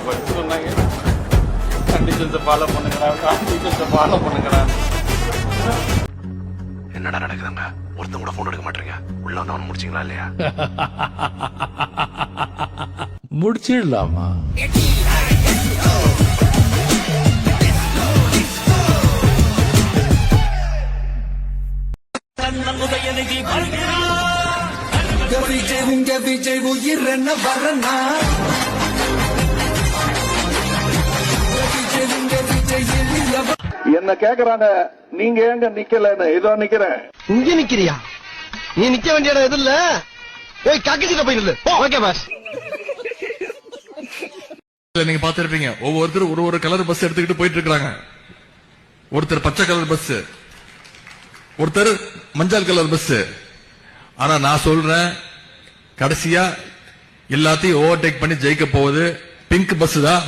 படிச்சு சொன்னாங்க. கண்டிஷன்ஸை ஃபாலோ பண்ணுங்கடா. என்னடா நடக்குதுங்க? ஒருத்தன் கூட போன் எடுக்க மாட்டீங்க. உள்ள வந்து அவன் முடிச்சிங்களா இல்லையா? முடிச்சிடலாமா? விஜய் உயிர் என்ன வரனா என்ன கேக்குறாங்க, நீங்க ஏங்க நிக்கலன்னு. இதோ நிக்கிறேன். இங்க நிக்கிறியா? நீ நிக்க வேண்டிய இடம் எது இல்ல. ஏய் கக்கிட்ட போய் நில்லு. Okay boss. நீங்க பாத்துருப்பீங்க, ஒவ்வொருத்தரும் ஒரு ஒரு கலர் பஸ் எடுத்துக்கிட்டு போயிட்டு இருக்காங்க. ஒருத்தர் பச்சை கலர் பஸ், ஒருத்தர் மஞ்சள் கலர் பஸ். ஆனா நான் சொல்றேன், கடைசியா எல்லாத்தையும் ஓவர்டேக் பண்ணி ஜெயிக்க போகுது பிங்க் பஸ் தான்.